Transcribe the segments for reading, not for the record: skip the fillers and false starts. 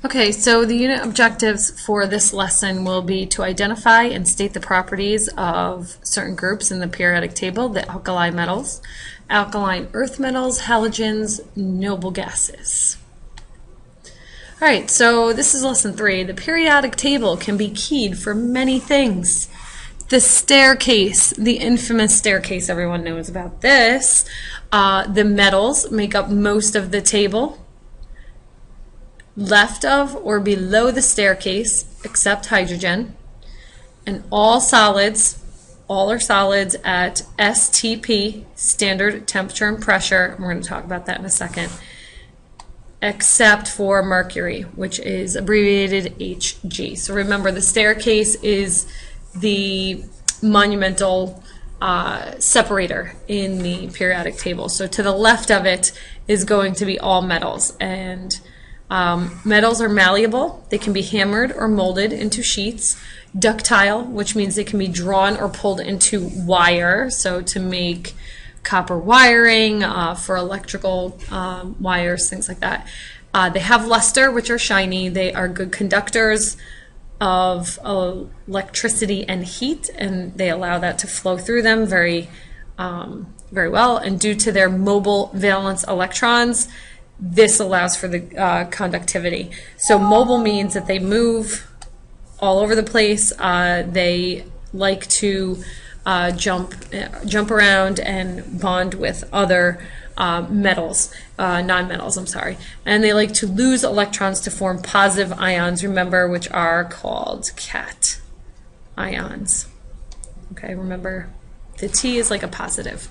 Okay, so the unit objectives for this lesson will be to identify and state the properties of certain groups in the periodic table, the alkali metals, alkaline earth metals, halogens, noble gases. All right, so this is lesson 3. The periodic table can be keyed for many things. The staircase, the infamous staircase, everyone knows about this. The metals make up most of the table. Left of or below the staircase, except hydrogen, and all are solids at STP, standard temperature and pressure. We're going to talk about that in a second, except for mercury, which is abbreviated Hg. So remember, the staircase is the monumental separator in the periodic table. So to the left of it is going to be all metals, and metals are malleable. They can be hammered or molded into sheets. Ductile, which means they can be drawn or pulled into wire, so to make copper wiring for electrical wires, things like that. They have luster, which are shiny. They are good conductors of electricity and heat, and they allow that to flow through them very well. And due to their mobile valence electrons, this allows for the conductivity. So mobile means that they move all over the place. They like to jump around and bond with other non-metals, I'm sorry. And they like to lose electrons to form positive ions, remember, which are called cation ions. Okay, remember, the T is like a positive.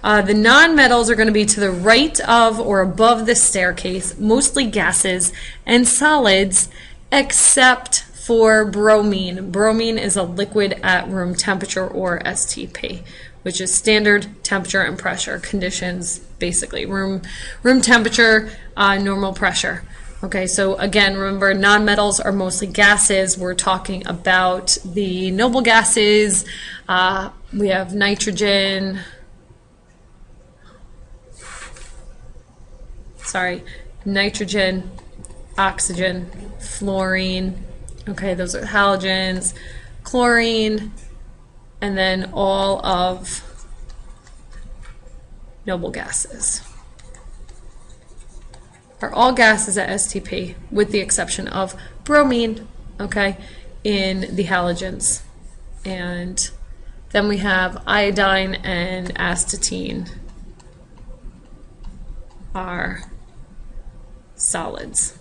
The non-metals are going to be to the right of or above the staircase, mostly gases and solids, except for bromine. Bromine is a liquid at room temperature, or STP, which is standard temperature and pressure conditions, basically. Room temperature, normal pressure. Okay, so again, remember, non-metals are mostly gases. We're talking about the noble gases. We have nitrogen, oxygen, fluorine. Okay, those are halogens, chlorine, and then all of noble gases. Are all gases at STP, with the exception of bromine, okay, in the halogens. And then we have iodine and astatine are solids.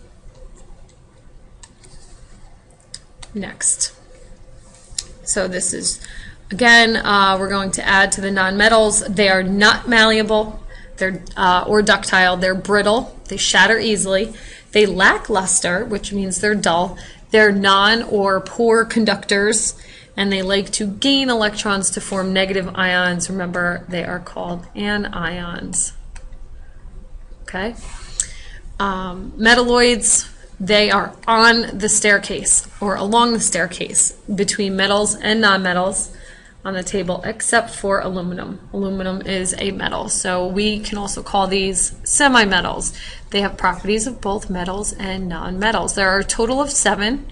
Next. So this is, again, we're going to add to the nonmetals. They are not malleable, they're or ductile. They're brittle. They shatter easily. They lack luster, which means they're dull. They're non or poor conductors, and they like to gain electrons to form negative ions. Remember, they are called anions. Okay. Metalloids, they are on the staircase or along the staircase between metals and nonmetals on the table, except for aluminum. Aluminum is a metal, so we can also call these semi-metals. They have properties of both metals and nonmetals. There are a total of 7,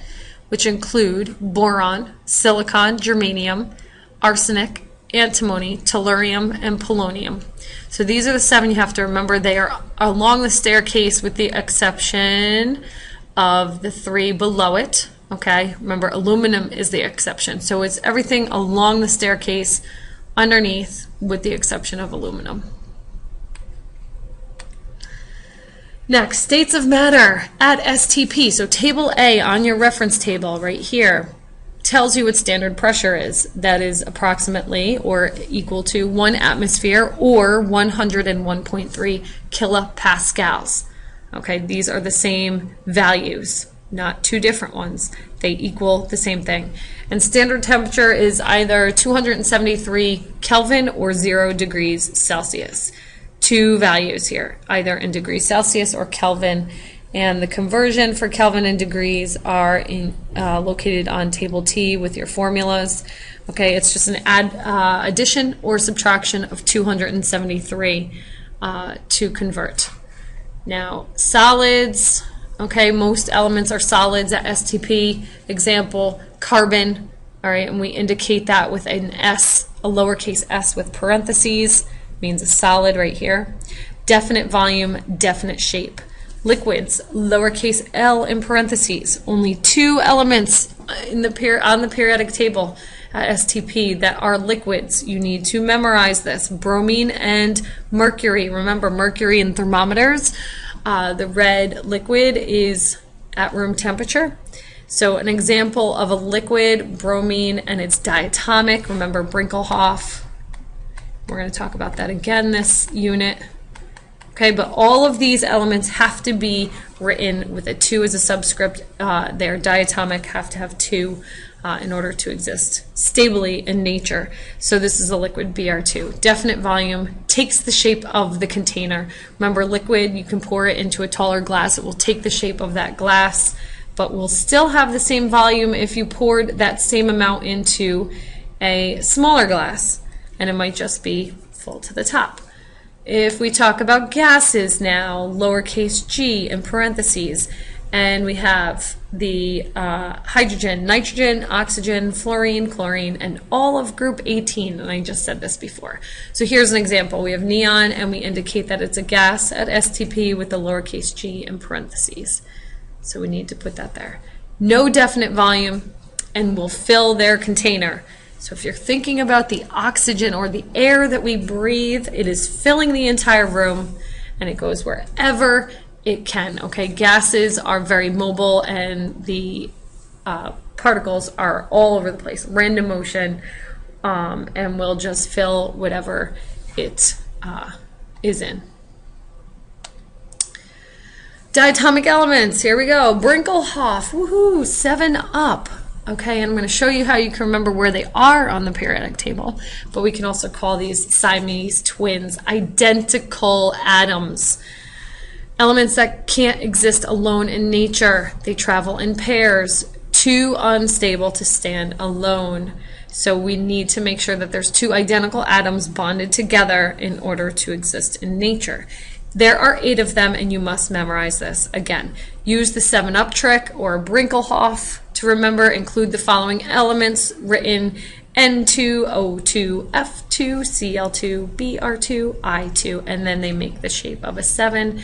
which include boron, silicon, germanium, arsenic, antimony, tellurium, and polonium. So these are the 7 you have to remember. They are along the staircase with the exception of the 3 below it. Okay, remember, aluminum is the exception. So it's everything along the staircase underneath with the exception of aluminum. Next, states of matter at STP. So table A on your reference table right here tells you what standard pressure is. That is approximately or equal to 1 atmosphere or 101.3 kilopascals. Okay, these are the same values, not 2 different ones. They equal the same thing. And standard temperature is either 273 Kelvin or 0 degrees Celsius. 2 values here, either in degrees Celsius or Kelvin. And the conversion for Kelvin and degrees are located on table T with your formulas. Okay, it's just an addition or subtraction of 273 to convert. Now, solids, Okay, most elements are solids at STP. Example, carbon. All right, and we indicate that with an S, a lowercase s with parentheses, means a solid right here. Definite volume, definite shape. Liquids, lowercase l in parentheses. Only 2 elements on the periodic table at STP that are liquids. You need to memorize this. Bromine and mercury. Remember, mercury in thermometers. The red liquid is at room temperature. So an example of a liquid, bromine, and it's diatomic. Remember Brinkelhoff. We're going to talk about that again this unit. Okay, but all of these elements have to be written with a 2 as a subscript. They're diatomic, have to have 2 in order to exist stably in nature. So this is a liquid, Br2. Definite volume, takes the shape of the container. Remember, liquid, you can pour it into a taller glass. It will take the shape of that glass, but will still have the same volume if you poured that same amount into a smaller glass, and it might just be full to the top. If we talk about gases now, lowercase g in parentheses, and we have the hydrogen, nitrogen, oxygen, fluorine, chlorine, and all of group 18, and I just said this before. So here's an example. We have neon, and we indicate that it's a gas at STP with the lowercase g in parentheses. So we need to put that there. No definite volume, and will fill their container. So if you're thinking about the oxygen or the air that we breathe, it is filling the entire room, and it goes wherever it can. Okay, gases are very mobile, and the particles are all over the place, random motion, and will just fill whatever it is in. Diatomic elements, here we go. Brinkelhoff, woohoo, 7-Up. Okay, and I'm going to show you how you can remember where they are on the periodic table, but we can also call these Siamese twins, identical atoms. Elements that can't exist alone in nature. They travel in pairs, too unstable to stand alone. So we need to make sure that there's 2 identical atoms bonded together in order to exist in nature. There are 8 of them, and you must memorize this. Again, use the 7-Up trick or Brinkelhoff to remember. Include the following elements written: N2, O2, F2, Cl2, Br2, I2, and then they make the shape of a 7.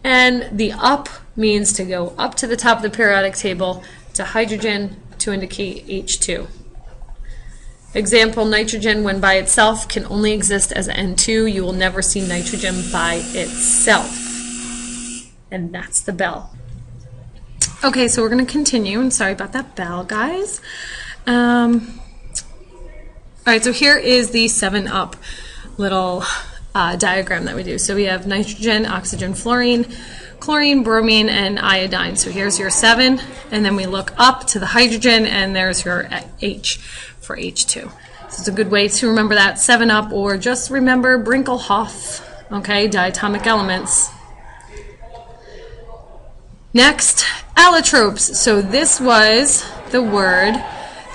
And the up means to go up to the top of the periodic table to hydrogen to indicate H2. Example, nitrogen when by itself can only exist as N2. You will never see nitrogen by itself. And that's the bell. Okay, so we're going to continue, and sorry about that bell, guys. All right, so here is the 7-Up little diagram that we do. So we have nitrogen, oxygen, fluorine, chlorine, bromine, and iodine. So here's your 7, and then we look up to the hydrogen, and there's your H for H2. So it's a good way to remember that 7-Up, or just remember Brinkelhoff, okay, diatomic elements. Next, allotropes. So this was the word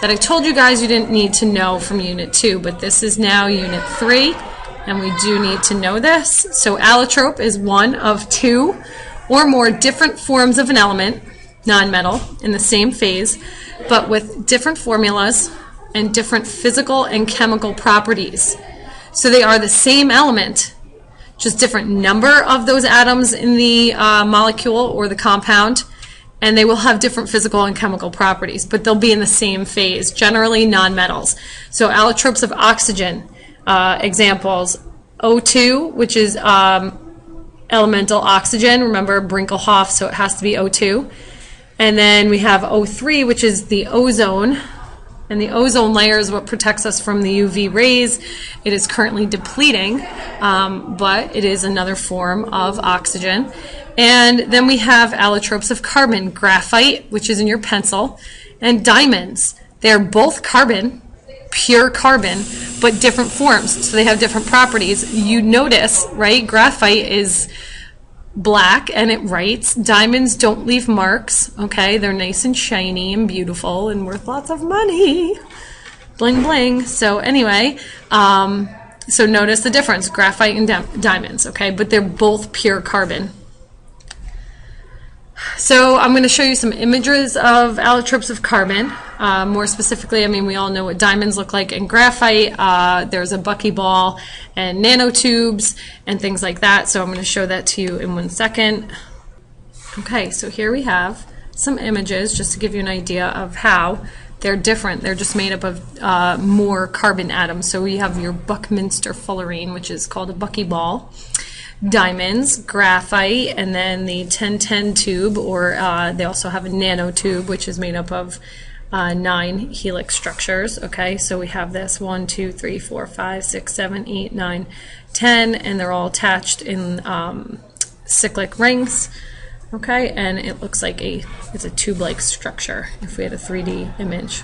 that I told you guys you didn't need to know from Unit 2, but this is now Unit 3, and we do need to know this. So allotrope is one of 2 or more different forms of an element, nonmetal, in the same phase, but with different formulas and different physical and chemical properties. So they are the same element, just different number of those atoms in the molecule or the compound, and they will have different physical and chemical properties, but they'll be in the same phase, generally nonmetals. So allotropes of oxygen, examples, O2, which is elemental oxygen, remember Brinkelhoff, so it has to be O2. And then we have O3, which is the ozone, and the ozone layer is what protects us from the UV rays. It is currently depleting, but it is another form of oxygen. And then we have allotropes of carbon, graphite, which is in your pencil, and diamonds. They're both carbon, pure carbon, but different forms, so they have different properties. You notice, right, graphite is black and it writes. Diamonds don't leave marks, okay? They're nice and shiny and beautiful and worth lots of money. Bling bling. So anyway, so notice the difference, graphite and diamonds, okay? But they're both pure carbon. So I'm going to show you some images of allotropes of carbon. More specifically, I mean, we all know what diamonds look like in graphite. There's a buckyball and nanotubes and things like that. So I'm going to show that to you in 1 second. Okay, so here we have some images just to give you an idea of how they're different. They're just made up of more carbon atoms. So we have your Buckminster fullerene, which is called a buckyball. Diamonds, graphite, and then the 1010 tube, or they also have a nanotube, which is made up of 9 helix structures. Okay, so we have this 1, 2, 3, 4, 5, 6, 7, 8, 9, 10, and they're all attached in cyclic rings. Okay, and it looks like it's a tube-like structure if we had a 3D image.